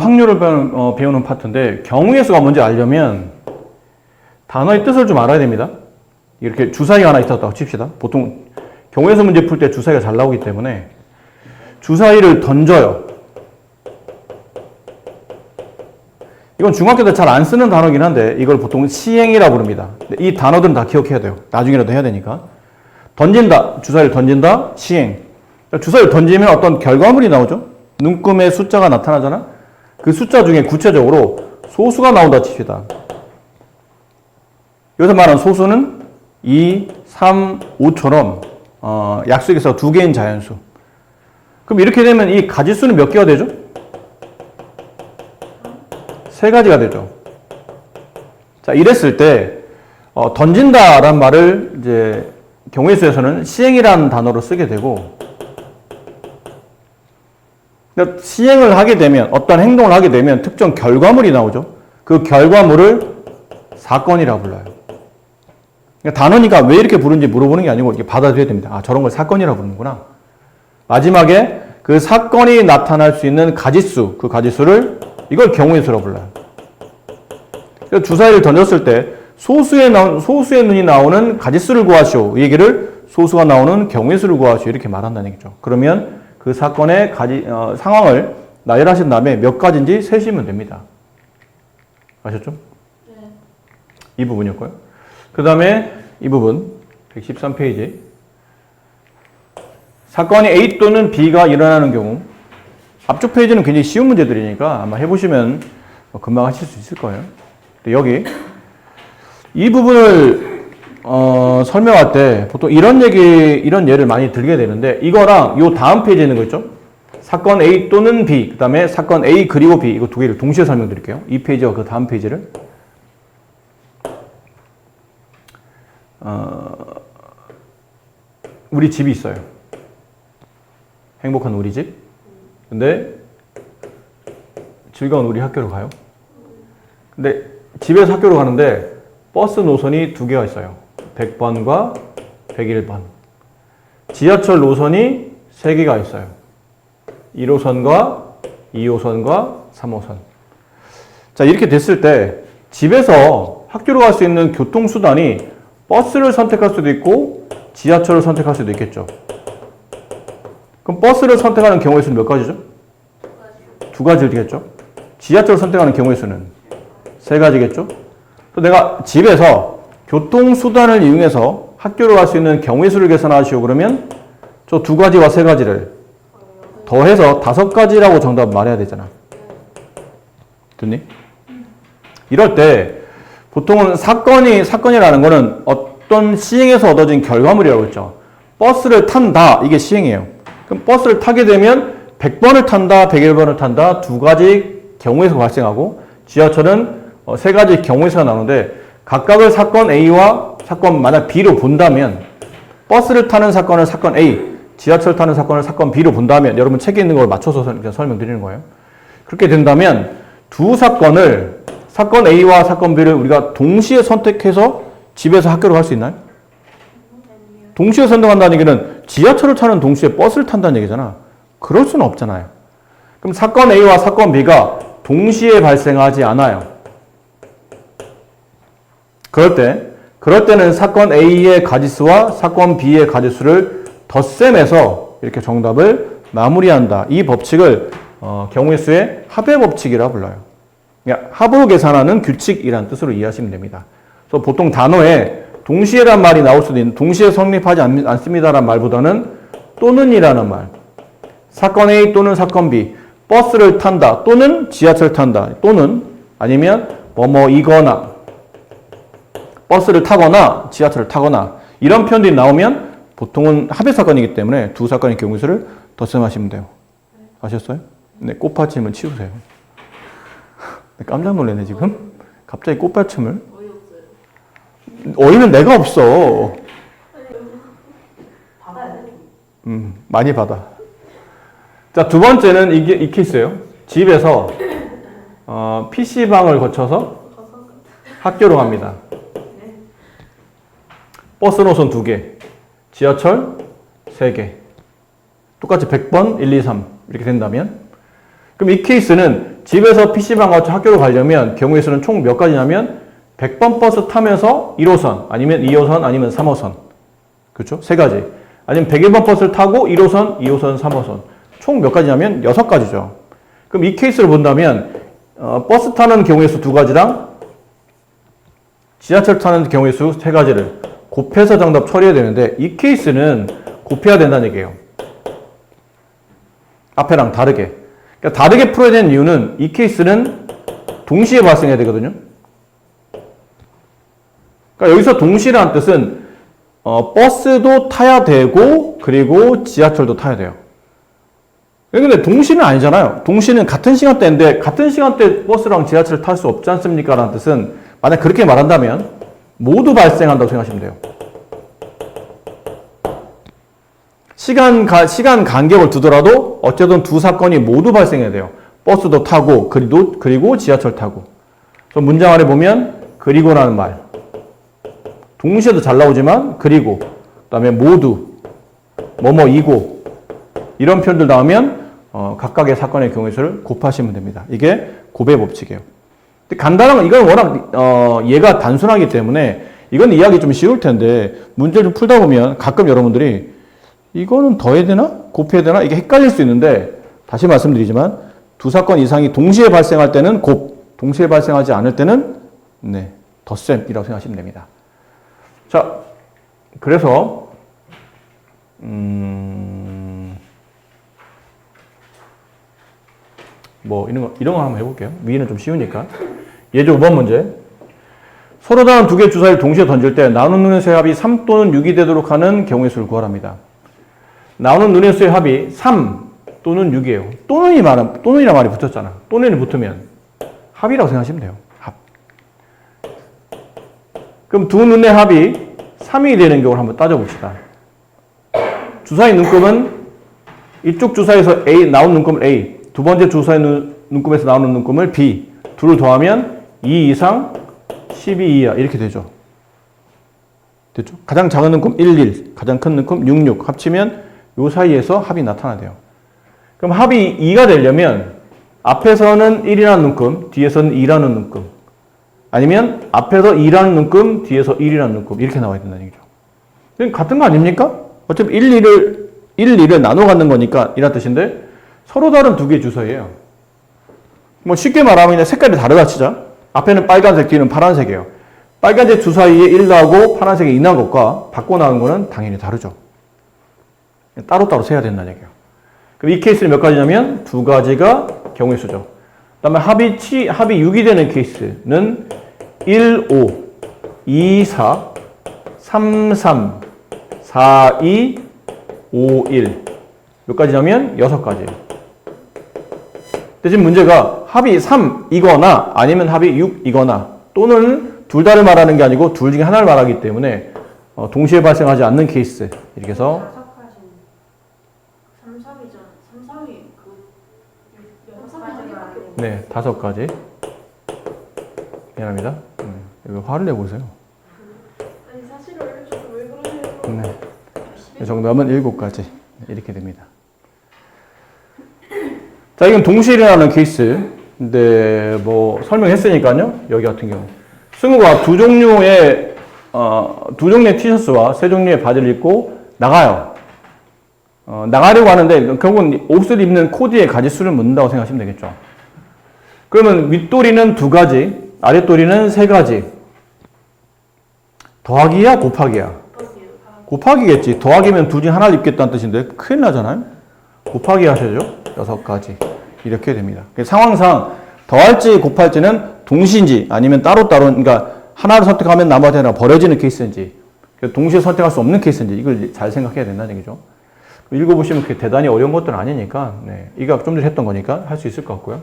확률을 배우는 파트인데 경우의 수가 뭔지 알려면 단어의 뜻을 좀 알아야 됩니다. 이렇게 주사위가 하나 있었다고 칩시다. 보통 경우의 수 문제 풀 때 주사위가 잘 나오기 때문에 주사위를 던져요. 이건 중학교 때 잘 안 쓰는 단어긴 한데 이걸 보통 시행이라고 부릅니다. 이 단어들은 다 기억해야 돼요. 나중에라도 해야 되니까. 던진다, 주사위를 던진다, 시행. 주사위를 던지면 어떤 결과물이 나오죠. 눈금에 숫자가 나타나잖아. 그 숫자 중에 구체적으로 소수가 나온다 칩시다. 여기서 말하는 소수는 2, 3, 5처럼 약수에서 두 개인 자연수. 그럼 이렇게 되면 이 가지수는 몇 개가 되죠? 세 가지가 되죠. 자, 이랬을 때 던진다라는 말을 이제 경우의 수에서는 시행이라는 단어로 쓰게 되고, 그러니까 시행을 하게 되면 어떤 행동을 하게 되면 특정 결과물이 나오죠. 그 결과물을 사건이라고 불러요. 그러니까 단어니까 왜 이렇게 부르는지 물어보는 게 아니고 이렇게 받아들여야 됩니다. 아, 저런 걸 사건이라고 부르는구나. 마지막에 그 사건이 나타날 수 있는 가지수, 그 가지수를 이걸 경우의 수라고 불러요. 그러니까 주사위를 던졌을 때 소수의 눈이 나오는 가지수를 구하시오. 이 얘기를 소수가 나오는 경우의 수를 구하시오. 이렇게 말한다는 얘기죠. 그러면 그 사건의 상황을 나열하신 다음에 몇 가지인지 세시면 됩니다. 아셨죠? 네. 이 부분이었고요. 그 다음에 이 부분 113페이지 사건이 A 또는 B가 일어나는 경우 앞쪽 페이지는 굉장히 쉬운 문제들이니까 아마 해보시면 금방 하실 수 있을 거예요. 여기 이 부분을 설명할 때 보통 이런 예를 많이 들게 되는데 이거랑 요 다음 페이지에 있는 거 있죠? 사건 A 또는 B, 그 다음에 사건 A 그리고 B 이거 두 개를 동시에 설명드릴게요. 이 페이지와 그 다음 페이지를 우리 집이 있어요. 행복한 우리 집. 근데 즐거운 우리 학교로 가요. 근데 집에서 학교로 가는데 버스 노선이 두 개가 있어요. 100번과 101번. 지하철 노선이 세 개가 있어요. 1호선과 2호선과 3호선. 자, 이렇게 됐을 때 집에서 학교로 갈 수 있는 교통수단이 버스를 선택할 수도 있고 지하철을 선택할 수도 있겠죠. 그럼 버스를 선택하는 경우의 수는 몇 가지죠? 두 가지겠죠. 지하철을 선택하는 경우의 수는 세 가지겠죠. 그래서 내가 집에서 교통수단을 이용해서 학교로 갈 수 있는 경우의 수를 계산하시오. 그러면 저 두 가지와 세 가지를 더해서 5가지라고 정답 말해야 되잖아. 됐니? 이럴 때 보통은 사건이라는 거는 어떤 시행에서 얻어진 결과물이라고 했죠. 버스를 탄다. 이게 시행이에요. 그럼 버스를 타게 되면 100번을 탄다, 101번을 탄다. 두 가지 경우에서 발생하고 지하철은 세 가지 경우에서 나오는데 각각을 사건 A와 사건 만약 B로 본다면 버스를 타는 사건을 사건 A, 지하철 타는 사건을 사건 B로 본다면 여러분 책에 있는 걸 맞춰서 설명드리는 거예요. 그렇게 된다면 두 사건을 사건 A와 사건 B를 우리가 동시에 선택해서 집에서 학교로 갈 수 있나요? 동시에 선택한다는 얘기는 지하철을 타는 동시에 버스를 탄다는 얘기잖아. 그럴 수는 없잖아요. 그럼 사건 A와 사건 B가 동시에 발생하지 않아요. 그럴 때는 사건 A의 가지수와 사건 B의 가지수를 덧셈해서 이렇게 정답을 마무리한다. 이 법칙을 경우의 수의 합의 법칙이라 불러요. 그러니까 합으로 계산하는 규칙이라는 뜻으로 이해하시면 됩니다. 그래서 보통 단어에 동시에란 말이 나올 수도 있는 동시에 성립하지 않습니다라는 말보다는 또는이라는 말. 사건 A 또는 사건 B. 버스를 탄다 또는 지하철 탄다 또는 아니면 뭐뭐이거나 버스를 타거나 지하철을 타거나 이런 표현들이 나오면 보통은 합의 사건이기 때문에 두 사건의 경우의 수를 덧셈하시면 돼요. 아셨어요? 네, 꽃받침을 치우세요. 깜짝 놀랐네 지금. 갑자기 꽃받침을. 어이는 내가 없어. 받아야 돼? 많이 받아. 자, 두 번째는 이 케이스예요. 집에서 PC방을 거쳐서 학교로 갑니다. 버스 노선 2개, 지하철 3개. 똑같이 100번, 1, 2, 3 이렇게 된다면 그럼 이 케이스는 집에서 PC방 가서 학교로 가려면 경우의 수는 총 몇 가지냐면 100번 버스 타면서 1호선, 아니면 2호선, 아니면 3호선. 그렇죠? 세 가지. 아니면 101번 버스를 타고 1호선, 2호선, 3호선. 총 몇 가지냐면 6가지죠. 그럼 이 케이스를 본다면 버스 타는 경우의 수 2가지랑 지하철 타는 경우의 수 3가지를 곱해서 정답 처리해야 되는데 이 케이스는 곱해야 된다는 얘기예요. 앞에랑 다르게. 그러니까 다르게 풀어야 되는 이유는 이 케이스는 동시에 발생해야 되거든요. 그러니까 여기서 동시라는 뜻은 버스도 타야 되고 그리고 지하철도 타야 돼요. 근데 동시는 아니잖아요. 동시는 같은 시간대인데 같은 시간대 버스랑 지하철을 탈 수 없지 않습니까? 라는 뜻은 만약 그렇게 말한다면 모두 발생한다고 생각하시면 돼요. 시간 간격을 두더라도 어쨌든 두 사건이 모두 발생해야 돼요. 버스도 타고 그리고 지하철 타고. 그래서 문장 안에 보면 그리고라는 말. 동시에도 잘 나오지만 그리고 그다음에 모두 뭐뭐이고 이런 표현들 나오면 각각의 사건의 경우의 수를 곱하시면 됩니다. 이게 곱의 법칙이에요. 근데 간단한 이건 워낙 얘가 단순하기 때문에 이건 이해하기 좀 쉬울 텐데 문제를 좀 풀다 보면 가끔 여러분들이 이거는 더해야 되나? 곱해야 되나? 이게 헷갈릴 수 있는데 다시 말씀드리지만 두 사건 이상이 동시에 발생할 때는 곱, 동시에 발생하지 않을 때는 덧셈이라고 생각하시면 됩니다. 자, 그래서 뭐 이런 거 한번 해볼게요. 위는 좀 쉬우니까. 예제 5번 문제. 서로 다른 두 개의 주사위를 동시에 던질 때 나오는 눈의 수의 합이 3 또는 6이 되도록 하는 경우의 수를 구하랍니다. 나오는 눈의 수의 합이 3 또는 6이에요. 또는이란 말이 붙었잖아. 또는이 붙으면 합이라고 생각하시면 돼요. 합. 그럼 두 눈의 합이 3이 되는 경우를 한번 따져봅시다. 주사위 눈금은 이쪽 주사위에서 A 나온 눈금을 A, 두 번째 주사위 눈금에서 나오는 눈금을 B, 둘을 더하면 2 이상 12 이하 이렇게 되죠. 됐죠? 가장 작은 눈금 1, 가장 큰 눈금 6, 6 합치면 요 사이에서 합이 나타나대요. 그럼 합이 2가 되려면 앞에서는 1이라는 눈금, 뒤에서는 2라는 눈금, 아니면 앞에서 2라는 눈금, 뒤에서 1이라는 눈금 이렇게 나와야 된다는 얘기죠. 같은 거 아닙니까? 어차피 1, 2를 나눠 갖는 거니까 이란 뜻인데 서로 다른 두 개의 주사위예요. 뭐 쉽게 말하면 그냥 색깔이 다르다 치자. 앞에는 빨간색, 뒤는 파란색이에요. 빨간색 주사위에 1 나오고 파란색에 2 나온 것과 바꿔 나온 거는 당연히 다르죠. 따로따로 세야 된다는 얘기예요. 그럼 이 케이스는 몇 가지냐면 두 가지가 경우의 수죠. 그 다음에 합이 6이 되는 케이스는 1, 5, 2, 4, 3, 3, 4, 2, 5, 1. 몇 가지냐면 6가지예요. 대신 문제가 합이 3이거나 아니면 합이 6이거나 또는 둘 다를 말하는 게 아니고 둘 중에 하나를 말하기 때문에 동시에 발생하지 않는 케이스. 이렇게 해서 3, 3이잖아. 3, 3이 그 6가지가 네, 5가지. 미안합니다. 이거 화를 내고 오세요. 아니 사실 원래 왜 그러세요? 네. 이 정도면 7가지. 이렇게 됩니다. 자, 이건 동시에 일어나는 케이스. 근데 뭐 설명했으니까요. 여기 같은 경우. 승우가 두 종류의 티셔츠와 세 종류의 바지를 입고 나가요. 나가려고 하는데 결국은 옷을 입는 코디에 가지수를 묻는다고 생각하시면 되겠죠. 그러면 윗도리는 2가지, 아랫도리는 3가지. 더하기야, 곱하기야? 곱하기겠지. 더하기면 둘 중에 하나를 입겠다는 뜻인데 큰일 나잖아요. 곱하기 하셔야죠. 6가지. 이렇게 됩니다. 상황상 더할지 곱할지는 동시인지 아니면 따로따로, 그러니까 하나를 선택하면 나머지 하나가 버려지는 케이스인지 동시에 선택할 수 없는 케이스인지 이걸 잘 생각해야 된다는 얘기죠. 읽어보시면 그렇게 대단히 어려운 것들은 아니니까, 이거 좀 전에 했던 거니까 할 수 있을 것 같고요.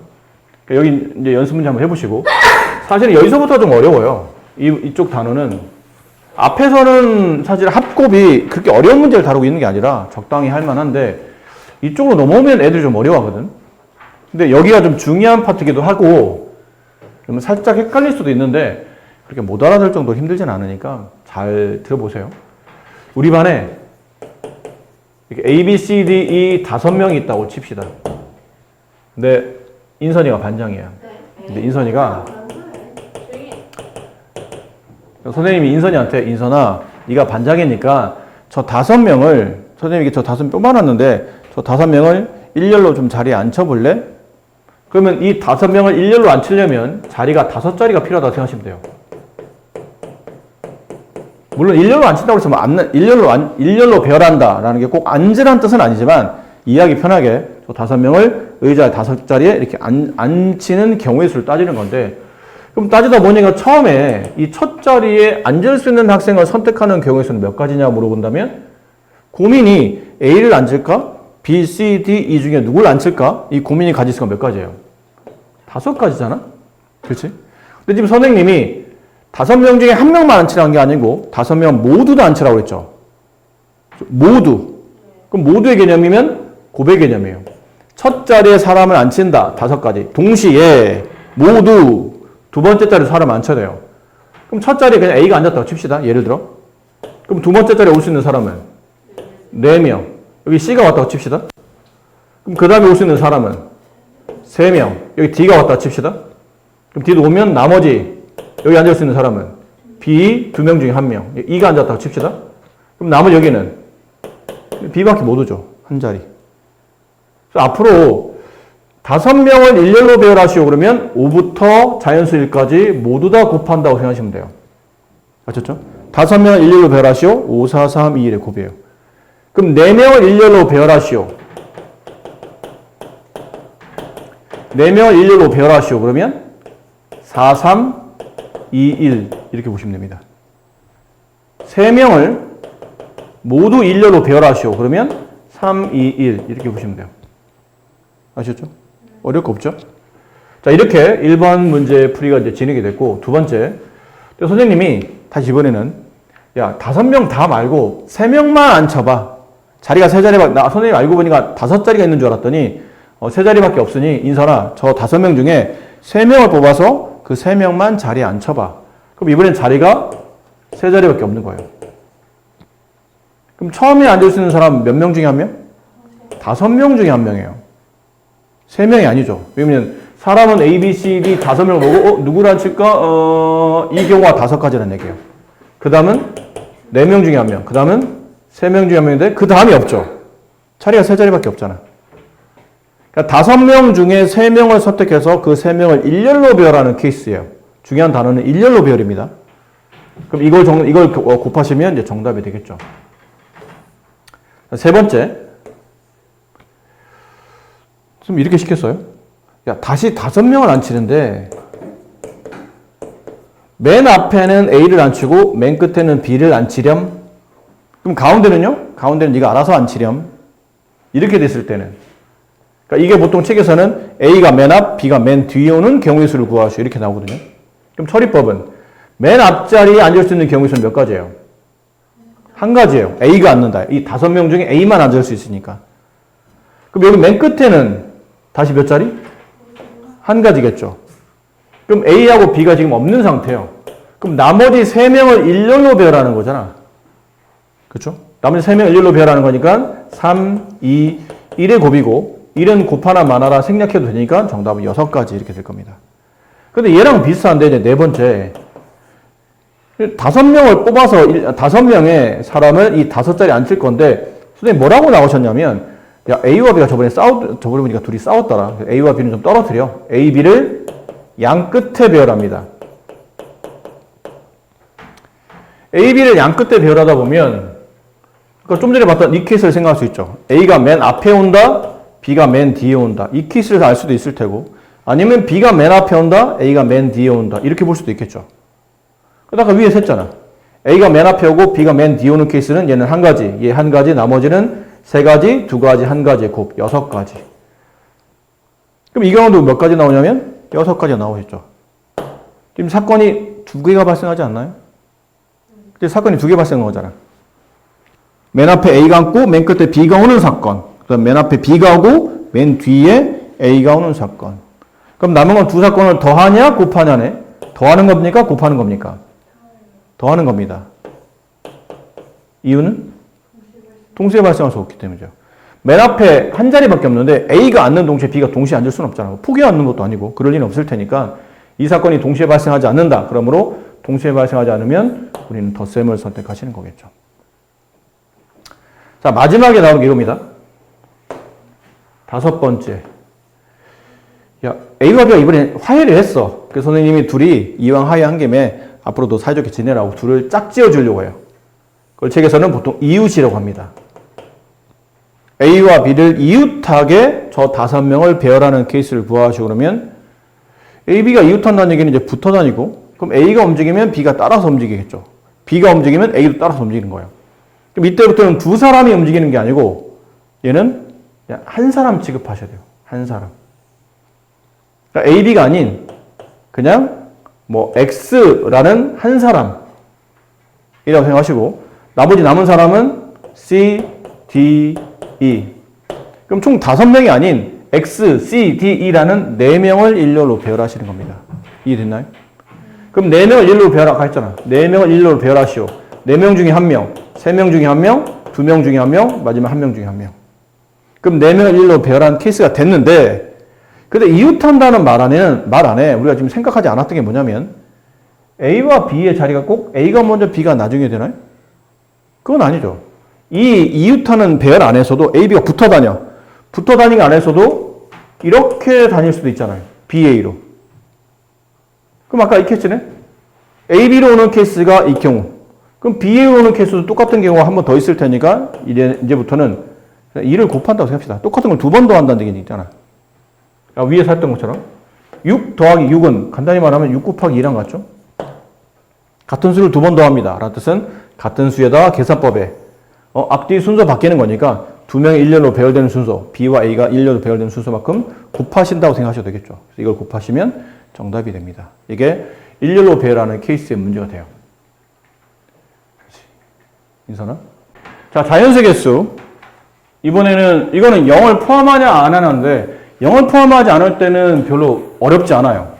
여기 이제 연습 문제 한번 해보시고, 사실은 여기서부터 좀 어려워요. 이쪽 단어는 앞에서는 사실 합곱이 그렇게 어려운 문제를 다루고 있는 게 아니라 적당히 할 만한데 이쪽으로 넘어오면 애들이 좀 어려워하거든. 근데 여기가 좀 중요한 파트기도 하고 좀 살짝 헷갈릴 수도 있는데 그렇게 못 알아들 정도로 힘들진 않으니까 잘 들어보세요. 우리 반에 A, B, C, D, E 5명이 있다고 칩시다. 근데 인선이가 반장이에요. 네. 근데 인선이가 조용히 해. 선생님이 인선이한테 인선아 네가 반장이니까 저 5명을 선생님이 저 5명 뽑아놨는데 저 5명을 일렬로 좀 자리에 앉혀볼래? 그러면 이 5명을 일렬로 앉히려면 자리가 5자리가 필요하다고 생각하시면 돼요. 물론 일렬로 앉힌다고 해서 뭐 일렬로 배열한다라는 게 꼭 앉으라는 뜻은 아니지만 이해하기 편하게 저 5명을 의자 5자리에 이렇게 앉히는 경우의 수를 따지는 건데 그럼 따지다 보니까 처음에 이 첫 자리에 앉을 수 있는 학생을 선택하는 경우의 수는 몇 가지냐 물어본다면 고민이 A를 앉을까? B, C, D, E 중에 누굴 앉힐까? 이 고민이 가질 수가 몇 가지예요? 5가지잖아? 그렇지? 근데 지금 선생님이 5명 중에 1명만 앉히라는 게 아니고 5명 모두 다 앉히라고 했죠. 모두. 그럼 모두의 개념이면 곱의 개념이에요. 첫 자리에 사람을 앉힌다. 5가지. 동시에 모두 두 번째 자리에 사람을 앉혀야 돼요. 그럼 첫 자리에 그냥 A가 앉았다고 칩시다. 예를 들어. 그럼 두 번째 자리에 올 수 있는 사람은 4명. 여기 C가 왔다고 칩시다. 그럼 그 다음에 올 수 있는 사람은 3명. 여기 D가 왔다고 칩시다. 그럼 D도 오면 나머지 여기 앉을 수 있는 사람은 B 2명 중에 1명. E가 앉았다고 칩시다. 그럼 나머지 여기는 B밖에 못 오죠. 한 자리. 그래서 앞으로 5명을 일렬로 배열하시오 그러면 5부터 자연수 1까지 모두 다 곱한다고 생각하시면 돼요. 아셨죠? 5명을 일렬로 배열하시오. 5, 4, 3, 2, 1의 곱이에요. 그럼 4명을 일렬로 배열하시오. 4명을 일렬로 배열하시오. 그러면 4, 3, 2, 1 이렇게 보시면 됩니다. 3명을 모두 일렬로 배열하시오. 그러면 3, 2, 1 이렇게 보시면 돼요. 아셨죠? 어려울 거 없죠? 자, 이렇게 1번 문제 풀이가 이제 진행이 됐고, 두 번째. 선생님이 다시 이번에는, 야, 5명 다 말고 3명만 앉혀봐. 자리가 3자리밖에, 선생님 알고 보니까 5자리가 있는 줄 알았더니, 3자리밖에 없으니, 인선아, 저 5명 중에 3명을 뽑아서 그 3명만 자리에 앉혀봐. 그럼 이번엔 자리가 3자리밖에 없는 거예요. 그럼 처음에 앉을 수 있는 사람 몇 명 중에 1명? 5명 중에 1명이에요. 3명이 아니죠. 왜냐면 사람은 A, B, C, D 5명을 보고 누구를 앉힐까? 이 경우가 5가지라는 얘기예요. 그 다음은 4명 중에 1명. 그 다음은 3명 중에 1명인데 그 다음이 없죠. 자리가 3자리밖에 없잖아. 그러니까 5명 중에 3명을 선택해서 그 3명을 일렬로 배열하는 케이스예요. 중요한 단어는 일렬로 배열입니다. 그럼 이걸 곱하시면 이제 정답이 되겠죠. 세 번째. 좀 이렇게 시켰어요. 야, 다시 5명을 앉히는데 맨 앞에는 A를 앉히고 맨 끝에는 B를 앉히렴. 그럼 가운데는요? 가운데는 네가 알아서 앉히렴. 이렇게 됐을 때는 그러니까 이게 보통 책에서는 A가 맨 앞, B가 맨 뒤에 오는 경우의 수를 구하시오. 이렇게 나오거든요. 그럼 처리법은 맨 앞자리에 앉을 수 있는 경우의 수는 몇 가지예요? 한 가지예요. A가 앉는다. 이 5명 중에 A만 앉을 수 있으니까. 그럼 여기 맨 끝에는 다시 몇 자리? 한 가지겠죠. 그럼 A하고 B가 지금 없는 상태예요. 그럼 나머지 3명을 일렬로 배열하는 거잖아. 그렇죠? 나머지 3명 일렬로 배열하는 거니까 3, 2, 1의 곱이고 1은 곱하나 마나라 생략해도 되니까 정답은 6가지 이렇게 될 겁니다. 근데 얘랑 비슷한데 이제 네 번째 5명을 뽑아서 5명의 사람을 이 5자리에 앉힐 건데 선생님 뭐라고 나오셨냐면 야, A와 B가 저번에 보니까 둘이 싸웠더라. A와 B는 좀 떨어뜨려. A, B를 양 끝에 배열합니다. A, B를 양 끝에 배열하다 보면, 그러니까 좀 전에 봤던 이 케이스를 생각할 수 있죠. A가 맨 앞에 온다, B가 맨 뒤에 온다. 이 케이스를 알 수도 있을 테고, 아니면 B가 맨 앞에 온다, A가 맨 뒤에 온다. 이렇게 볼 수도 있겠죠. 아까 위에 셌잖아. A가 맨 앞에 오고 B가 맨 뒤에 오는 케이스는 얘는 한 가지, 얘 한 가지, 나머지는 3가지, 2가지, 1가지, 곱 6가지. 그럼 이 경우도 몇 가지 나오냐면 6가지가 나오겠죠. 지금 사건이 2개가 발생하지 않나요? 이제 사건이 2개 발생한 거잖아. 맨 앞에 A가 앉고 맨 끝에 B가 오는 사건. 그다음 맨 앞에 B가 오고 맨 뒤에 A가 오는 사건. 그럼 남은 건 두 사건을 더하냐 곱하냐네. 더하는 겁니까? 곱하는 겁니까? 더하는 겁니다. 이유는? 동시에 발생할 수 없기 때문이죠. 맨 앞에 한 자리밖에 없는데 A가 앉는 동시에 B가 동시에 앉을 수는 없잖아요. 포기 앉는 것도 아니고 그럴 리는 없을 테니까 이 사건이 동시에 발생하지 않는다. 그러므로 동시에 발생하지 않으면 우리는 덧셈을 선택하시는 거겠죠. 자, 마지막에 나오는 게 이겁니다. 다섯 번째. 야, A와 B가 이번에 화해를 했어. 그래서 선생님이 둘이 이왕 화해한 김에 앞으로도 사이좋게 지내라고 둘을 짝지어 주려고 해요. 그걸 책에서는 보통 이웃이라고 합니다. A와 B를 이웃하게 저 5명을 배열하는 케이스를 구하시고 그러면 A, B가 이웃한다는 얘기는 이제 붙어 다니고 그럼 A가 움직이면 B가 따라서 움직이겠죠. B가 움직이면 A도 따라서 움직이는 거예요. 그럼 이때부터는 두 사람이 움직이는 게 아니고 얘는 그냥 한 사람 취급하셔야 돼요. 한 사람. 그러니까 A, B가 아닌 그냥 뭐 X라는 한 사람이라고 생각하시고 나머지 남은 사람은 C, D, E. 그럼 총 5명이 아닌 X, C, D, E라는 4명을 일렬로 배열하시는 겁니다. 이해됐나요? 그럼 4명을 일렬로 배열하고 했잖아. 4명을 일렬로 배열하시오. 4명 중에 1명, 3명 중에 1명, 2명 중에 1명, 마지막 1명 중에 1명. 그럼 4명을 일렬로 배열한 케이스가 됐는데 근데 이웃한다는 말 안에 우리가 지금 생각하지 않았던 게 뭐냐면 A와 B의 자리가 꼭 A가 먼저 B가 나중에 되나요? 그건 아니죠. 이 이웃하는 배열 안에서도 A, B가 붙어 다녀. 붙어 다니는 안에서도 이렇게 다닐 수도 있잖아요. B, A로. 그럼 아까 이 케이스네? A, B로 오는 케이스가 이 경우. 그럼 B, A로 오는 케이스도 똑같은 경우가 한 번 더 있을 테니까 이제부터는 2를 곱한다고 생각합시다. 똑같은 걸 2번 더한다는 얘기 있잖아. 위에서 했던 것처럼 6 더하기 6은 간단히 말하면 6 곱하기 2랑 같죠? 같은 수를 2번 더합니다. 라는 뜻은 같은 수에다가 계산법에 앞뒤 순서 바뀌는 거니까 2명이 일렬로 배열되는 순서, B와 A가 일렬로 배열되는 순서만큼 곱하신다고 생각하셔도 되겠죠. 그래서 이걸 곱하시면 정답이 됩니다. 이게 일렬로 배열하는 케이스의 문제가 돼요. 인선아? 자, 자연수 개수. 이번에는 이거는 0을 포함하냐 안 하냐인데 0을 포함하지 않을 때는 별로 어렵지 않아요.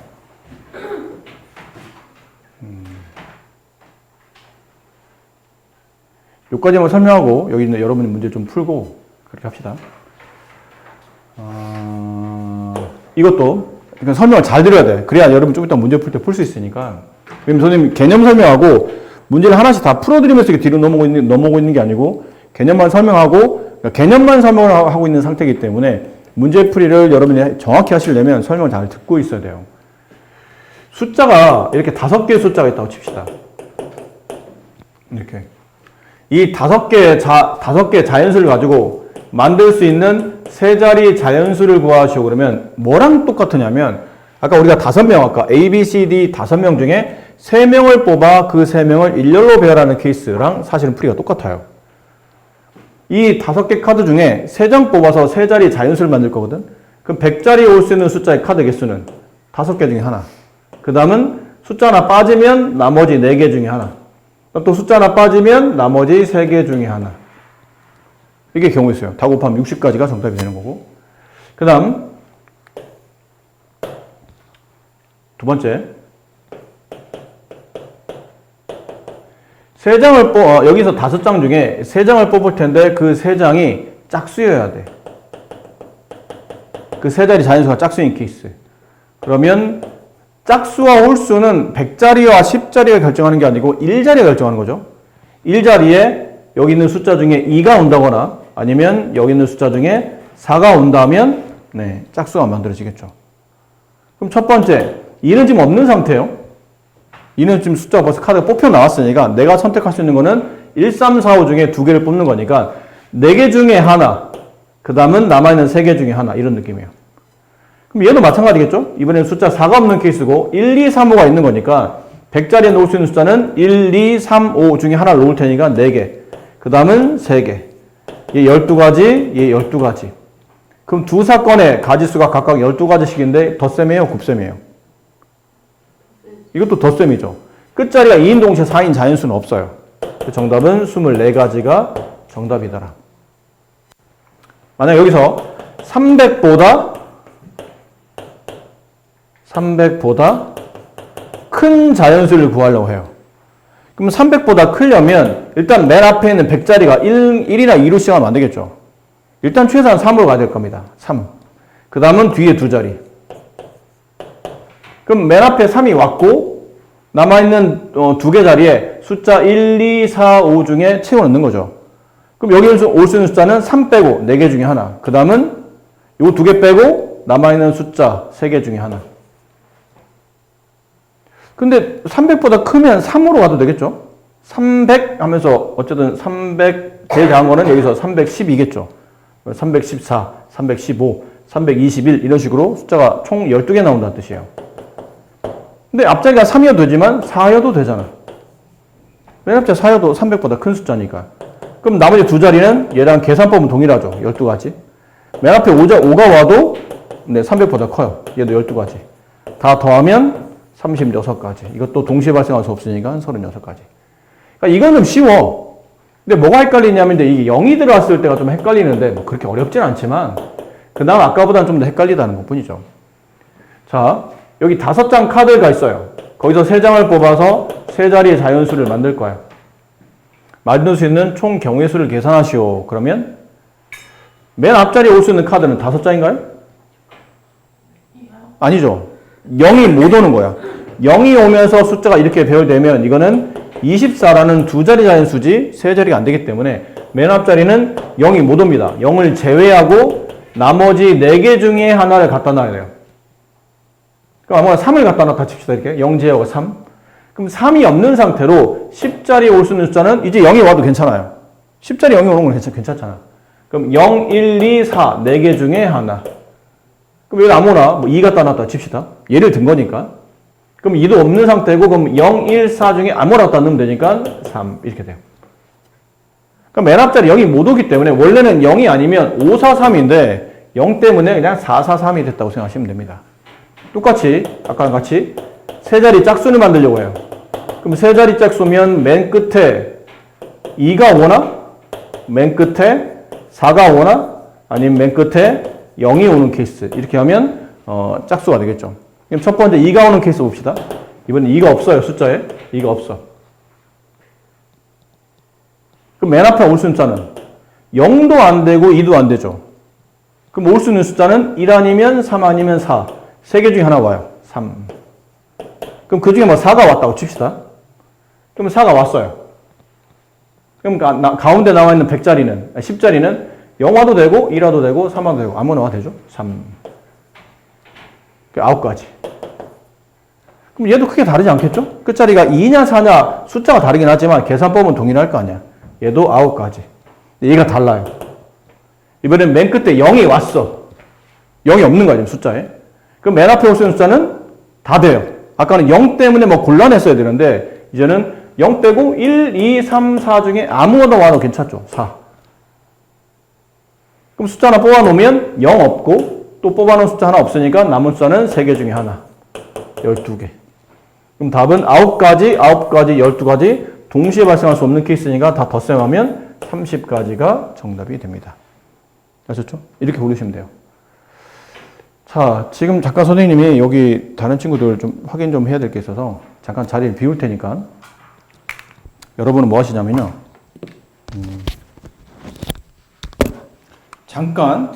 여기까지만 설명하고 여기 있는 여러분이 문제 좀 풀고 그렇게 합시다. 이것도 설명을 잘 드려야 돼. 그래야 여러분 좀 이따 문제 풀 때 풀 수 있으니까. 그럼 선생님 개념 설명하고 문제를 하나씩 다 풀어드리면서 뒤로 넘어오고 있는 게 아니고 개념만 설명하고 개념만 설명을 하고 있는 상태이기 때문에 문제 풀이를 여러분이 정확히 하시려면 설명을 잘 듣고 있어야 돼요. 숫자가 이렇게 5개의 숫자가 있다고 칩시다. 이렇게. 이 5개의 자연수를 가지고 만들 수 있는 세 자리 자연수를 구하시오 그러면 뭐랑 똑같으냐면 아까 우리가 5명 아까 A, B, C, D 5명 중에 3명을 뽑아 그 3명을 일렬로 배열하는 케이스랑 사실은 풀이가 똑같아요. 이 5개 카드 중에 3장 뽑아서 세 자리 자연수를 만들 거거든. 그럼 100자리에 올 수 있는 숫자의 카드 개수는 5개 중에 하나. 그 다음은 숫자 하나 빠지면 나머지 4개 중에 하나. 또 숫자 하나 빠지면 나머지 3개 중에 하나. 이게 경우 있어요. 다 곱하면 60까지가 정답이 되는 거고. 그 다음 두 번째 여기서 5장 중에 3장을 뽑을 텐데 그 3장이 짝수여야 돼. 그 세 자리 자연수가 짝수인 케이스. 그러면 짝수와 홀수는 100자리와 10자리가 결정하는 게 아니고 1자리가 결정하는 거죠. 1자리에 여기 있는 숫자 중에 2가 온다거나 아니면 여기 있는 숫자 중에 4가 온다면 짝수가 만들어지겠죠. 그럼 첫 번째 2는 지금 없는 상태예요. 2는 지금 숫자가 벌써 카드가 뽑혀 나왔으니까 내가 선택할 수 있는 거는 1, 3, 4, 5 중에 2개를 뽑는 거니까 4개 중에 하나, 그 다음은 남아있는 3개 중에 하나 이런 느낌이에요. 그럼 얘도 마찬가지겠죠? 이번에는 숫자 4가 없는 케이스고 1, 2, 3, 5가 있는 거니까 100자리에 놓을 수 있는 숫자는 1, 2, 3, 5 중에 하나를 놓을 테니까 4개. 그 다음은 3개. 얘 12가지, 얘 12가지. 그럼 두 사건의 가지수가 각각 12가지씩인데 덧셈이에요? 곱셈이에요? 이것도 덧셈이죠. 끝자리가 2인 동시에 4인 자연수는 없어요. 정답은 24가지가 정답이더라. 만약 여기서 300보다 큰 자연수를 구하려고 해요. 그럼 300보다 크려면 일단 맨 앞에 있는 100자리가 1이나 2로 시작하면 안 되겠죠. 일단 최소한 3으로 가야 될 겁니다. 3. 그 다음은 뒤에 두 자리. 그럼 맨 앞에 3이 왔고 남아있는 두 개 자리에 숫자 1, 2, 4, 5 중에 채워 넣는 거죠. 그럼 여기 올 수 있는 숫자는 3 빼고 4개 중에 하나. 그 다음은 요 두 개 빼고 남아있는 숫자 3개 중에 하나. 근데 300보다 크면 3으로 가도 되겠죠? 300 하면서 어쨌든 300 제일 작은 거는 여기서 312겠죠. 314, 315, 321 이런 식으로 숫자가 총 12개 나온다는 뜻이에요. 근데 앞자리가 3이어도 되지만 4여도 되잖아. 맨 앞자리 4여도 300보다 큰 숫자니까. 그럼 나머지 두 자리는 얘랑 계산법은 동일하죠. 12가지. 맨 앞에 5가 와도 300보다 커요. 얘도 12가지. 다 더하면 36가지. 이것도 동시에 발생할 수 없으니까 36가지. 그러니까 이건 좀 쉬워. 근데 뭐가 헷갈리냐면 이게 0이 들어왔을 때가 좀 헷갈리는데 뭐 그렇게 어렵진 않지만 그 다음 아까보다는 좀 더 헷갈리다는 것 뿐이죠. 자, 여기 5장 카드가 있어요. 거기서 3장을 뽑아서 세 자리의 자연수를 만들 거예요. 만들 수 있는 총 경우의 수를 계산하시오. 그러면 맨 앞자리에 올 수 있는 카드는 5장인가요? 아니죠. 0이 못 오는 거야. 0이 오면서 숫자가 이렇게 배열되면 이거는 24라는 두 자리 자연수지 세 자리가 안 되기 때문에 맨 앞자리는 0이 못 옵니다. 0을 제외하고 나머지 4개 중에 하나를 갖다 놔야 돼요. 그럼 아무나 3을 갖다 놨다 칩시다. 이렇게 0 제외하고 3. 그럼 3이 없는 상태로 10자리에 올 수 있는 숫자는 이제 0이 와도 괜찮아요. 10자리 0이 오는 건 괜찮잖아. 그럼 0, 1, 2, 4 4개 중에 하나. 그럼 여기 아무나 뭐 2 갖다 놨다 칩시다. 예를 든 거니까. 그럼 2도 없는 상태고 그럼 0, 1, 4 중에 아무나 갖다 넣으면 되니까 3 이렇게 돼요. 그럼 맨 앞자리 0이 못 오기 때문에 원래는 0이 아니면 5, 4, 3인데 0 때문에 그냥 4, 4, 3이 됐다고 생각하시면 됩니다. 똑같이 아까랑 같이 세 자리 짝수를 만들려고 해요. 그럼 세 자리 짝수면 맨 끝에 2가 오나? 맨 끝에 4가 오나? 아니면 맨 끝에 0이 오는 케이스. 이렇게 하면 짝수가 되겠죠. 그럼 첫 번째 2가 오는 케이스 봅시다. 이번엔 2가 없어요. 숫자에. 2가 없어. 그럼 맨 앞에 올 수 있는 숫자는 0도 안 되고 2도 안 되죠. 그럼 올 수 있는 숫자는 1 아니면 3 아니면 4. 세 개 중에 하나 와요. 3. 그럼 그 중에 뭐 4가 왔다고 칩시다. 그럼 4가 왔어요. 그럼 가운데 나와 있는 100자리는, 10자리는 0화도 되고, 1화도 되고, 3화도 되고, 아무나 와 되죠? 3. 9가지. 그럼 얘도 크게 다르지 않겠죠? 끝자리가 2냐, 4냐, 숫자가 다르긴 하지만 계산법은 동일할 거 아니야. 얘도 9가지. 얘가 달라요. 이번엔 맨 끝에 0이 왔어. 0이 없는 거야, 지금 숫자에. 그럼 맨 앞에 올 수 있는 숫자는 다 돼요. 아까는 0 때문에 뭐 곤란했어야 되는데, 이제는 0 빼고 1, 2, 3, 4 중에 아무거나 와도 괜찮죠. 4. 그럼 숫자 하나 뽑아놓으면 0 없고, 또 뽑아놓은 숫자 하나 없으니까 남은 숫자는 3개 중에 하나. 12개. 그럼 답은 9가지, 9가지, 12가지 동시에 발생할 수 없는 케이스니까 다 덧셈하면 30가지가 정답이 됩니다. 아셨죠? 이렇게 고르시면 돼요. 자, 지금 잠깐 선생님이 여기 다른 친구들 좀 확인 좀 해야 될 게 있어서 잠깐 자리를 비울 테니까 여러분은 뭐 하시냐면요. 잠깐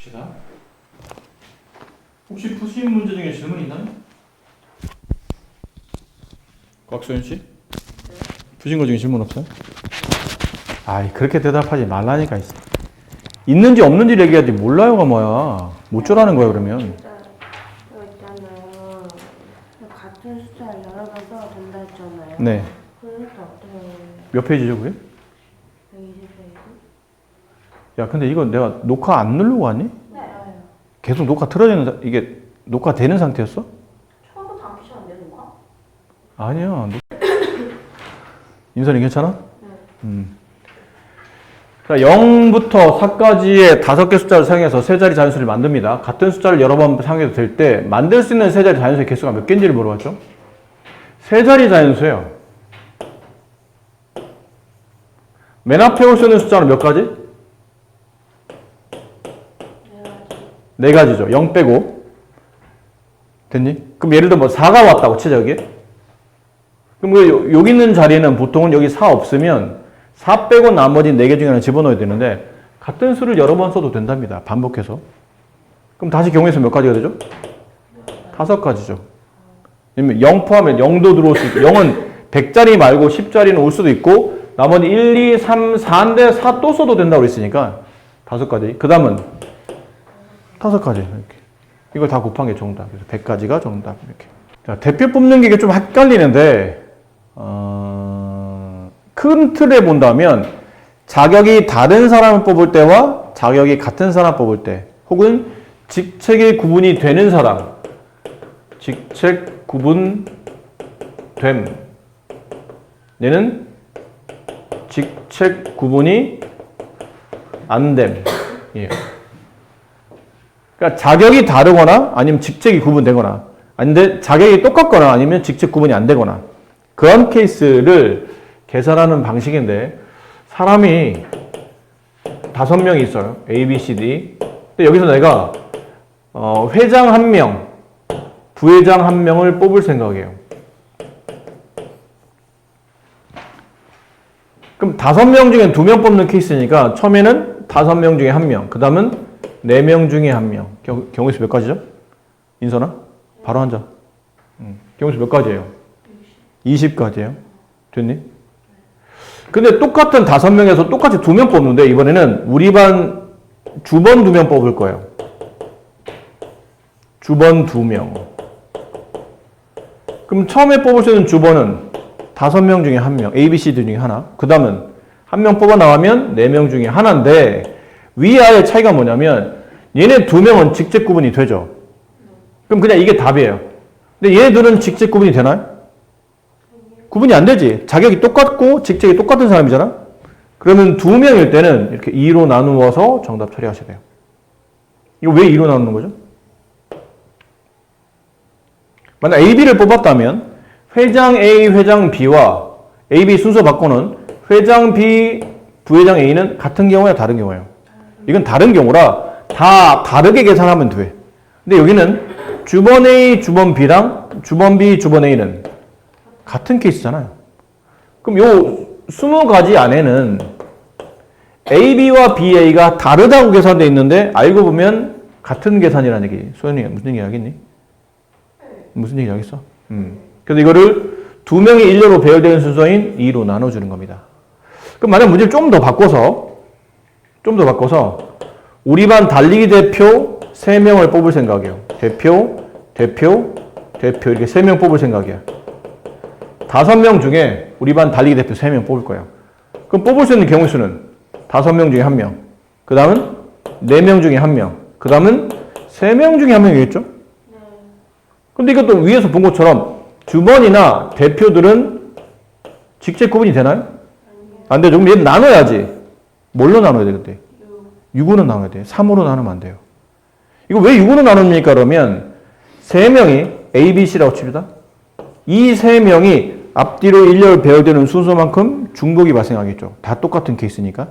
봅시다. 혹시 푸신 문제 중에 질문 있나요? 곽소연 씨? 푸신 거 중에 질문 없어요? 아이, 그렇게 대답하지 말라니까. 있는지 없는지 얘기하지 몰라요가 뭐야. 못 줄라는 거야 그러면. 이거 있잖아요. 같은 숫자를 여러 번 써도 된다 했잖아요. 네. 그래서 어떻게 몇 페이지죠 그게? 120페이지? 야, 근데 이거 내가 녹화 안 누르고 왔니? 네. 계속 녹화 틀어지는 이게 녹화 되는 상태였어? 처음부터 안 피셨는데 누가? 아니야. 인선이 괜찮아? 네. 자, 0부터 4까지의 5개 숫자를 사용해서 세 자리 자연수를 만듭니다. 같은 숫자를 여러 번 사용해도 될 때 만들 수 있는 세 자리 자연수의 개수가 몇 개인지를 물어봤죠? 세 자리 자연수예요. 맨 앞에 올 수 있는 숫자는 몇 가지? 네 가지죠. 0 빼고. 됐니? 그럼 예를 들어 뭐 4가 왔다고 치자, 여기에. 그럼 여기 있는 자리에는 보통은 여기 4 없으면 4 빼고 나머지 4개 중에 하나 집어넣어야 되는데 같은 수를 여러 번 써도 된답니다. 반복해서. 그럼 다시 경우에서 몇 가지가 되죠? 5가지죠. 왜냐면 0 포함해 0도 들어올 수 있고 0은 100자리 말고 10자리는 올 수도 있고 나머지 1, 2, 3, 4인데 4 또 써도 된다고 그랬으니까 5가지. 그 다음은 5가지. 이렇게. 이걸 다 곱한 게 정답. 그래서 100가지가 정답. 이렇게. 자, 대표 뽑는 게 좀 헷갈리는데 큰 틀에 본다면 자격이 다른 사람을 뽑을 때와 자격이 같은 사람 뽑을 때 혹은 직책이 구분이 되는 사람 직책 구분됨 얘는 직책 구분이 안됨 예. 그러니까 자격이 다르거나 아니면 직책이 구분되거나 아닌데 자격이 똑같거나 아니면 직책 구분이 안 되거나 그런 케이스를 계산하는 방식인데 사람이 5명이 있어요. A, B, C, D. 근데 여기서 내가 회장 1명, 부회장 1명을 뽑을 생각이에요. 그럼 5명 중에 2명 뽑는 케이스니까 처음에는 5명 중에 1명, 그 다음은 4명 중에 1명. 경우수 몇 가지죠? 인선아? 바로 앉아. 경우수 몇 가지예요? 20가지예요. 됐니? 근데 똑같은 5명에서 똑같이 2명 뽑는데 이번에는 우리 반 주번 2명 뽑을 거예요. 주번 2명. 그럼 처음에 뽑을 수 있는 주번은 5명 중에 1명, A, B, C 중에 하나. 그 다음은 1명 뽑아 나가면 4명 중에 하나인데 위아래 차이가 뭐냐면 얘네 2명은 직책 구분이 되죠. 그럼 그냥 이게 답이에요. 근데 얘네들은 직책 구분이 되나요? 구분이 안 되지. 자격이 똑같고 직책이 똑같은 사람이잖아. 그러면 2명일 때는 이렇게 2로 나누어서 정답 처리하셔야 돼요. 이거 왜 2로 나누는 거죠? 만약 A, B를 뽑았다면 회장 A, 회장 B와 A, B 순서 바꾸는 회장 B, 부회장 A는 같은 경우야 다른 경우예요. 이건 다른 경우라 다 다르게 계산하면 돼. 근데 여기는 주번 A, 주번 B랑 주번 B, 주번 A는 같은 케이스잖아요. 그럼 요 20가지 안에는 AB와 BA가 다르다고 계산되어 있는데 알고 보면 같은 계산이라는 얘기. 소연이가 무슨 얘기 하겠니? 무슨 얘기 하겠어? 그래서 이거를 2명이 일렬로 배열되는 순서인 2로 나눠주는 겁니다. 그럼 만약 문제를 좀 더 바꿔서 우리 반 달리기 대표 3명을 뽑을 생각이에요. 대표 이렇게 3명 뽑을 생각이야. 5명 중에 우리 반 달리기 대표 3명 뽑을 거예요. 그럼 뽑을 수 있는 경우 수는 5명 중에 1명. 그 다음은 4명 중에 1명. 그 다음은 3명 중에 1명이겠죠? 근데 이것도 위에서 본 것처럼 주번이나 대표들은 직책 구분이 되나요? 안 되죠. 그럼 얘는 나눠야지. 뭘로 나눠야 돼, 그때? 6으로 나눠야 돼. 3으로 나누면 안 돼요. 이거 왜 6으로 나눕니까? 그러면 3명이 A, B, C라고 칩니다. 이 3명이 앞뒤로 일렬 배열되는 순서만큼 중복이 발생하겠죠. 다 똑같은 케이스니까.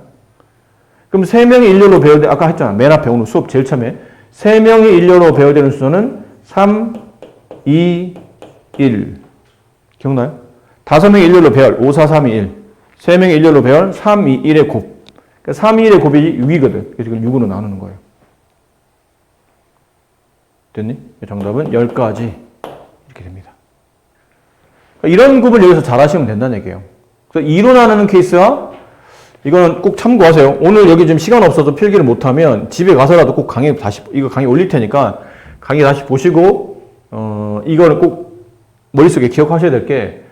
그럼 3명이 일렬로 배열돼, 아까 했잖아. 맨 앞에 오늘 수업 제일 처음에. 3명이 일렬로 배열되는 순서는 3, 2, 1. 기억나요? 5명이 일렬로 배열, 5, 4, 3, 2, 1. 3명이 일렬로 배열, 3, 2, 1의 곱. 그러니까 3, 2, 1의 곱이 6이거든. 그래서 이걸 6으로 나누는 거예요. 됐니? 정답은 10가지 이렇게 됩니다. 이런 구분 여기서 잘 하시면 된다는 얘기예요. 그래서 2로 나누는 케이스와 이거는 꼭 참고하세요. 오늘 여기 지금 시간 없어서 필기를 못하면 집에 가서라도 꼭 강의 다시 이거 강의 올릴 테니까 강의 다시 보시고 이거는 꼭 머릿속에 기억하셔야 될 게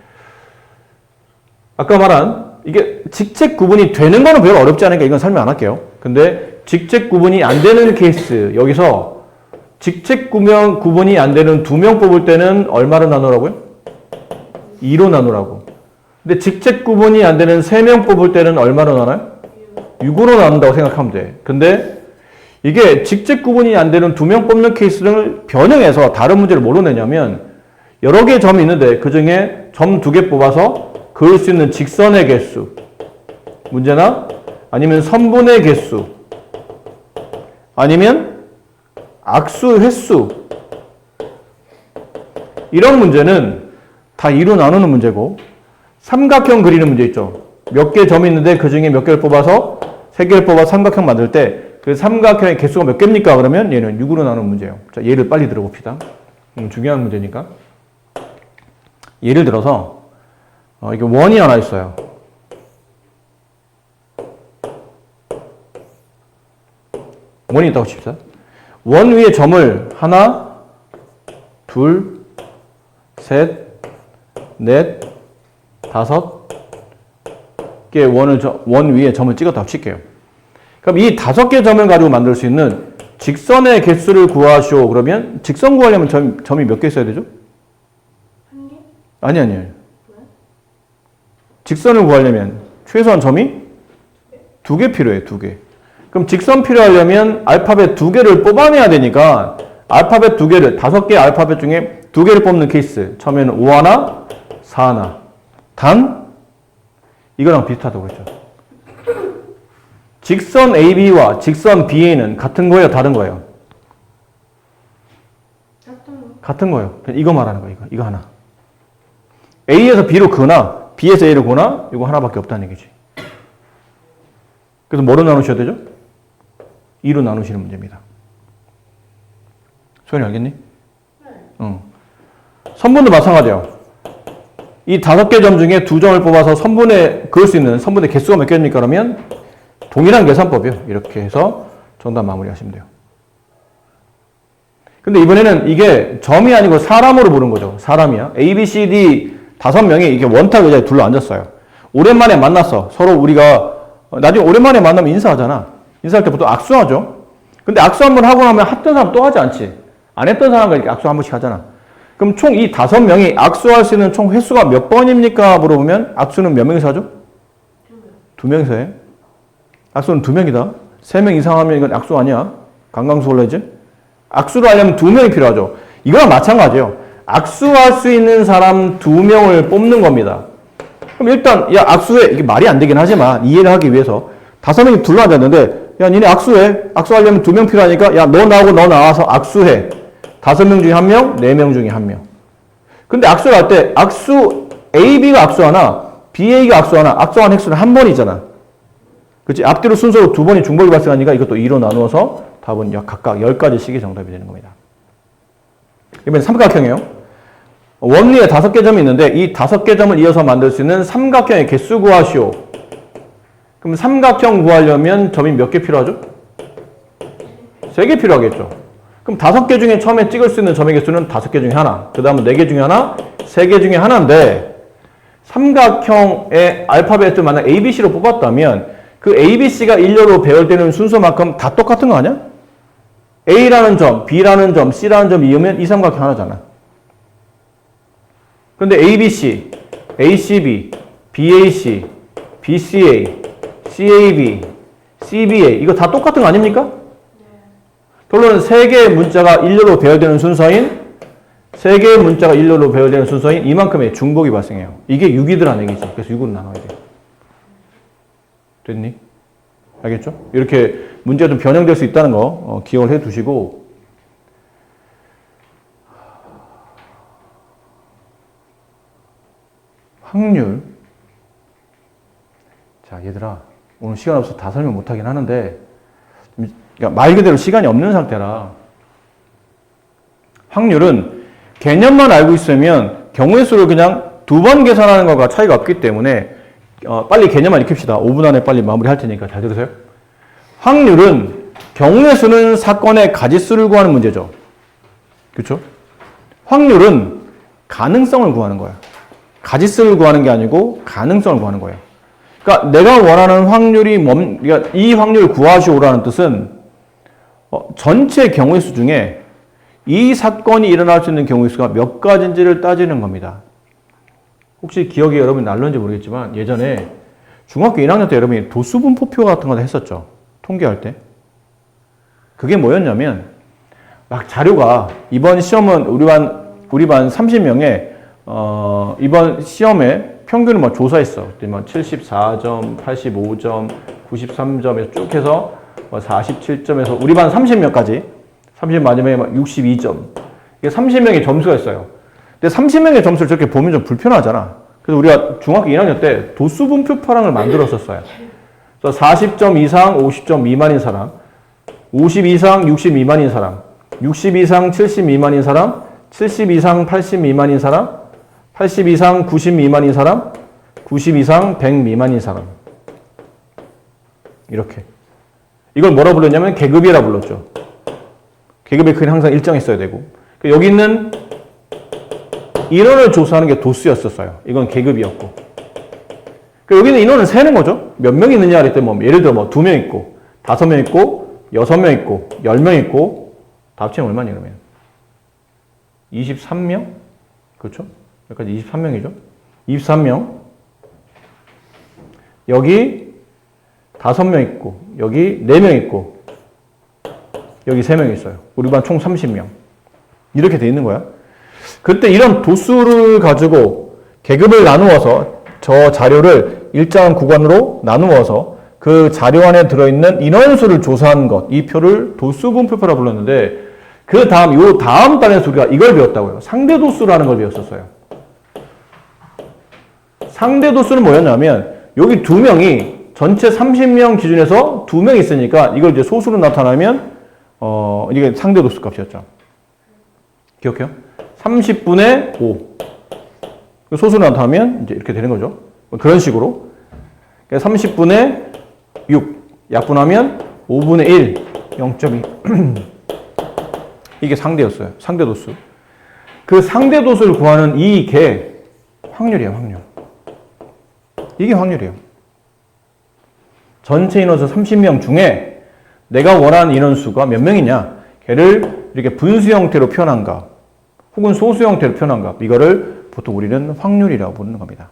아까 말한 이게 직책 구분이 되는 거는 별로 어렵지 않으니까 이건 설명 안 할게요. 근데 직책 구분이 안 되는 케이스 여기서 직책 구분이 안 되는 2명 뽑을 때는 얼마로 나누라고요? 2로 나누라고. 근데 직책 구분이 안 되는 3명 뽑을 때는 얼마로 나눠요? 6으로 나눈다고 생각하면 돼. 근데 이게 직책 구분이 안 되는 2명 뽑는 케이스를 변형해서 다른 문제를 뭐로 내냐면 여러 개의 점이 있는데 그 중에 점 2개 뽑아서 그을 수 있는 직선의 개수 문제나 아니면 선분의 개수 아니면 악수 횟수 이런 문제는 다 2로 나누는 문제고 삼각형 그리는 문제 있죠. 몇 개 점이 있는데 그 중에 몇 개를 뽑아서 3개를 뽑아서 삼각형 만들 때 그 삼각형의 개수가 몇 개입니까? 그러면 얘는 6으로 나누는 문제예요. 자, 예를 빨리 들어봅시다. 중요한 문제니까. 예를 들어서 이게 원이 하나 있어요. 원이 있다고 칩시다. 원 위에 점을 하나, 둘, 셋, 넷, 5개 원 위에 점을 찍었다고 칠게요. 그럼 이 5개 점을 가지고 만들 수 있는 직선의 개수를 구하시오. 그러면 직선 구하려면 점이 몇 개 있어야 되죠? 한 개? 아니. 직선을 구하려면 최소한 점이 2개 필요해요. 2개. 그럼 직선 필요하려면 알파벳 2개를 뽑아내야 되니까 알파벳 2개를 5개 알파벳 중에 2개를 뽑는 케이스. 처음에는 5 하나, 4 하나. 단 이거랑 비슷하다고 그랬죠. 직선 AB와 직선 BA는 같은 거예요, 다른 거예요? 같은 거예요. 이거 말하는 거예요. 이거 하나. A에서 B로 그나 B에서 A로 그나 이거 하나밖에 없다는 얘기지. 그래서 뭐로 나누셔야 되죠? 2로 나누시는 문제입니다. 소연이 알겠니? 네. 선분도 마찬가지예요. 이 5개 점 중에 2점을 뽑아서 선분에 그을 수 있는 선분의 개수가 몇 개입니까? 그러면 동일한 계산법이요. 이렇게 해서 정답 마무리하시면 돼요. 근데 이번에는 이게 점이 아니고 사람으로 보는 거죠. 사람이야. A, B, C, D 5명이 이게 원탁 의자에 둘러 앉았어요. 오랜만에 만났어. 서로 우리가 나중에 오랜만에 만나면 인사하잖아. 인사할 때 보통 악수하죠. 근데 악수 한번 하고 나면 했던 사람 또 하지 않지. 안 했던 사람과 이렇게 악수 한 번씩 하잖아. 그럼 총 이 5명이 악수할 수 있는 총 횟수가 몇 번입니까? 물어보면 악수는 몇 명이서 하죠? 2명이서 해. 악수는 2명이다. 3명 이상 하면 이건 악수 아니야. 강강수 올라야지. 악수를 하려면 2명이 필요하죠. 이거랑 마찬가지예요. 악수할 수 있는 사람 2명을 뽑는 겁니다. 그럼 일단 야 악수해. 이게 말이 안 되긴 하지만 이해를 하기 위해서 5명이 둘러앉았는데 야 니네 악수해. 악수하려면 2명 필요하니까 야 너 나오고 너 나와서 악수해. 5명 중에 1명, 4명 중에 1명. 근데 악수를 할 때 악수 AB가 악수하나 BA가 악수하나 악수한 횟수는 한 번이잖아. 그렇지? 앞뒤로 순서로 2번이 중복이 발생하니까 이것도 2로 나누어서 답은 각각 10가지씩이 정답이 되는 겁니다. 이번엔 삼각형이에요. 원 위에 5개 점이 있는데 이 5개 점을 이어서 만들 수 있는 삼각형의 개수 구하시오. 그럼 삼각형 구하려면 점이 몇 개 필요하죠? 3개 필요하겠죠. 그럼 5개 중에 처음에 찍을 수 있는 점의 개수는 5개 중에 하나, 그 다음은 4개 중에 하나, 3개 중에 하나인데 삼각형의 알파벳을 만약 A, B, C로 뽑았다면 그 A, B, C가 일렬로 배열되는 순서만큼 다 똑같은 거 아니야? A라는 점, B라는 점, C라는 점이 이으면 이 삼각형 하나잖아. 근데 A, B, C, A, C, B, B, A, C, B, C, A, C, A, B, C, B, A 이거 다 똑같은 거 아닙니까? 결론은 3개의 문자가 일렬로 배열되는 순서인 3개의 문자가 일렬로 배열되는 순서인 이만큼의 중복이 발생해요. 이게 6이더라는 얘기지. 그래서 6으로 나눠야 돼요. 됐니? 알겠죠? 이렇게 문제가 좀 변형될 수 있다는 거 기억을 해 두시고 확률. 자, 얘들아. 오늘 시간 없어서 다 설명 못하긴 하는데 그러니까 말 그대로 시간이 없는 상태라 확률은 개념만 알고 있으면 경우의 수를 그냥 2번 계산하는 것과 차이가 없기 때문에 빨리 개념만 익힙시다. 5분 안에 빨리 마무리할 테니까 잘 들으세요. 확률은 경우의 수는 사건의 가짓수를 구하는 문제죠. 그렇죠? 확률은 가능성을 구하는 거야. 가짓수를 구하는 게 아니고 가능성을 구하는 거예요. 그러니까 내가 원하는 확률이 그러니까 이 확률을 구하시오라는 뜻은 전체 경우의 수 중에 이 사건이 일어날 수 있는 경우의 수가 몇 가지인지를 따지는 겁니다. 혹시 기억이 여러분 날는지 모르겠지만 예전에 중학교 1학년 때 여러분이 도수분포표 같은 거 했었죠. 통계할 때. 그게 뭐였냐면 막 자료가 이번 시험은 우리 반 30명에 이번 시험에 평균을 막 조사했어. 그때 막 74점, 85점, 93점에서 쭉 해서 47점에서 우리 반 30명까지 30 마지막에 막 62점. 이게 30명의 점수가 있어요. 근데 30명의 점수를 저렇게 보면 좀 불편하잖아. 그래서 우리가 중학교 2학년 때 도수분표파랑을 만들었었어요. 그래서 40점 이상 50점 미만인 사람, 50 이상 60 미만인 사람, 60 이상 70 미만인 사람, 70 이상 80 미만인 사람, 80 이상 90 미만인 사람, 90 이상 100 미만인 사람. 이렇게. 이걸 뭐라 불렀냐면 계급이라 불렀죠. 계급의 크기는 항상 일정했어야 되고. 여기 있는 인원을 조사하는 게 도수였었어요. 이건 계급이었고. 여기는 인원을 세는 거죠. 몇 명 있느냐 할 때 뭐 예를 들어 뭐 2명 있고, 5명 있고, 6명 있고, 10명 있고, 다 합치면 얼마니 그러면? 23명? 그렇죠? 여기까지 23명이죠. 23명. 여기 5명 있고, 여기 4명 있고, 여기 3명 있어요. 우리 반 총 30명. 이렇게 돼 있는 거야. 그때 이런 도수를 가지고 계급을 나누어서 저 자료를 일정한 구간으로 나누어서 그 자료 안에 들어있는 인원수를 조사한 것, 이 표를 도수분표표라 불렀는데 그 다음, 요 다음 단에서 우리가 이걸 배웠다고요. 상대도수라는 걸 배웠었어요. 상대도수는 뭐였냐면 여기 2명이 전체 30명 기준에서 2명 있으니까 이걸 이제 소수로 나타나면 이게 상대도수 값이었죠. 기억해요? 30분의 5. 소수로 나타나면 이제 이렇게 되는 거죠. 그런 식으로. 30분의 6. 약분하면 5분의 1. 0.2. 이게 상대였어요. 상대도수. 그 상대도수를 구하는 이게 확률이에요, 확률. 이게 확률이에요. 전체 인원수 30명 중에 내가 원하는 인원수가 몇 명이냐, 걔를 이렇게 분수 형태로 표현한가, 혹은 소수 형태로 표현한가, 이거를 보통 우리는 확률이라고 부르는 겁니다.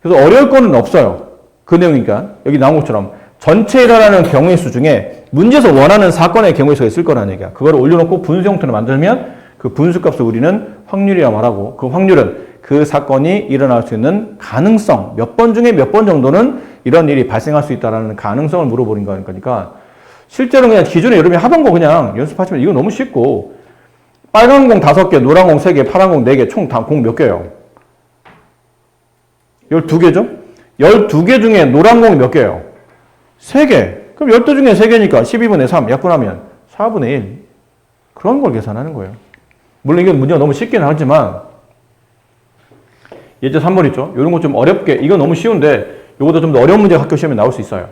그래서 어려울 거는 없어요. 그 내용이니까 여기 나온 것처럼 전체 일어나는 경우의 수 중에 문제에서 원하는 사건의 경우의 수가 있을 거라는 얘기야. 그걸 올려놓고 분수 형태로 만들면 그 분수값을 우리는 확률이라고 말하고, 그 확률은 그 사건이 일어날 수 있는 가능성, 몇 번 중에 몇 번 정도는 이런 일이 발생할 수 있다는 가능성을 물어보는 거니까, 실제로 그냥 기존에 여러분이 하던 거 그냥 연습하시면 이거 너무 쉽고, 빨간 공 5개, 노란 공 3개, 파란 공 4개, 총 다 공 몇 개예요? 12개죠? 12개 중에 노란 공이 몇 개예요? 3개. 그럼 12 중에 3개니까 12분의 3 약분하면 4분의 1. 그런 걸 계산하는 거예요. 물론 이게 문제가 너무 쉽게는 하지만, 예제 3번 있죠? 이런 거 좀 어렵게, 이거 너무 쉬운데 이것도 좀 더 어려운 문제가 학교 시험에 나올 수 있어요.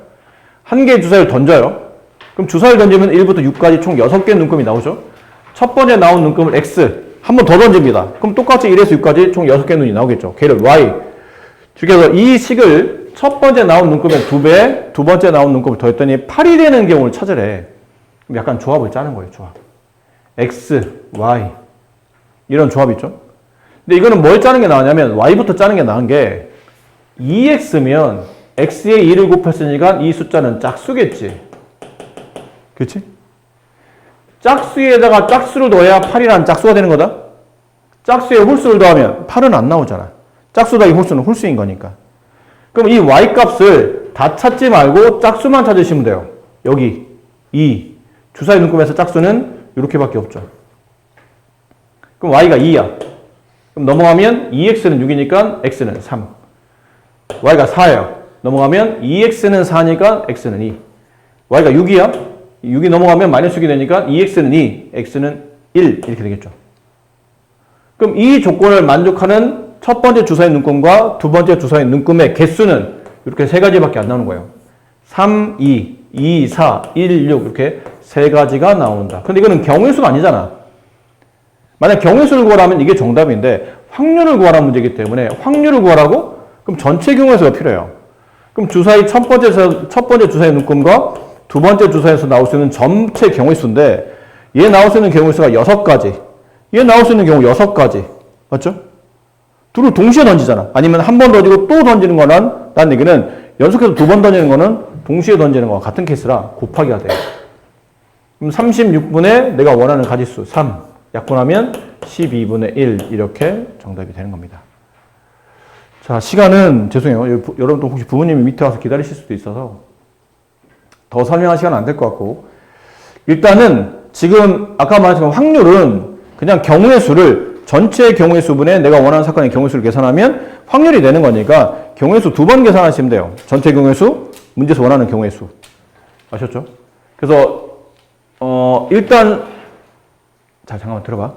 한 개의 주사위를 던져요. 그럼 주사위를 던지면 1부터 6까지 총 6개의 눈금이 나오죠? 첫 번째 나온 눈금을 X, 한 번 더 던집니다. 그럼 똑같이 1에서 6까지 총 6개의 눈이 나오겠죠? 걔를 Y. 그래서 이 식을 첫 번째 나온 눈금의 2배, 두 번째 나온 눈금을 더했더니 8이 되는 경우를 찾으래. 그럼 약간 조합을 짜는 거예요, 조합. X, Y. 이런 조합이 있죠? 근데 이거는 뭘 짜는 게 나으냐면 Y부터 짜는 게 나은 게 2X면 X에 2를 곱했으니까 이 숫자는 짝수겠지. 그렇지? 짝수에다가 짝수를 넣어야 8이라는 짝수가 되는 거다. 짝수에 홀수를 더하면 8은 안 나오잖아. 짝수 더하기 홀수는 홀수인 거니까. 그럼 이 Y값을 다 찾지 말고 짝수만 찾으시면 돼요. 여기 2. 주사위 눈금에서 짝수는 이렇게밖에 없죠. 그럼 Y가 2야. 그럼 넘어가면 2X는 6이니까 X는 3. Y가 4예요. 넘어가면 2X는 4니까 X는 2. Y가 6이야. 6이 넘어가면 마이너스 6이 되니까 2X는 2, X는 1 이렇게 되겠죠. 그럼 이 조건을 만족하는 첫 번째 주사위 눈금과 두 번째 주사위 눈금의 개수는 이렇게 세 가지밖에 안 나오는 거예요. 3, 2, 2, 4, 1, 6 이렇게 세 가지가 나온다. 근데 이거는 경우의 수가 아니잖아. 만약 경우의 수를 구하라면 이게 정답인데 확률을 구하라는 문제이기 때문에 확률을 구하라고? 그럼 전체 경우의 수가 필요해요. 그럼 주사위 첫 번째 주사위 눈금과 두 번째 주사위에서 나올 수 있는 전체 경우의 수인데 얘 나올 수 있는 경우의 수가 6가지. 얘 나올 수 있는 경우 6가지. 맞죠? 둘을 동시에 던지잖아. 아니면 한 번 던지고 또 던지는 거는 라는 얘기는 연속해서 두 번 던지는 거는 동시에 던지는 거와 같은 케이스라 곱하기가 돼요. 그럼 36분의 내가 원하는 가지수 3 약분하면 12분의 1 이렇게 정답이 되는 겁니다. 자, 시간은 죄송해요. 여러분 또 혹시 부모님이 밑에 와서 기다리실 수도 있어서 더 설명할 시간은 안 될 것 같고 일단은 지금 아까 말했지만 확률은 그냥 경우의 수를 전체 경우의 수분에 내가 원하는 사건의 경우의 수를 계산하면 확률이 되는 거니까 경우의 수 2번 계산하시면 돼요. 전체 경우의 수, 문제에서 원하는 경우의 수. 아셨죠? 그래서 일단 자, 잠깐만 들어봐.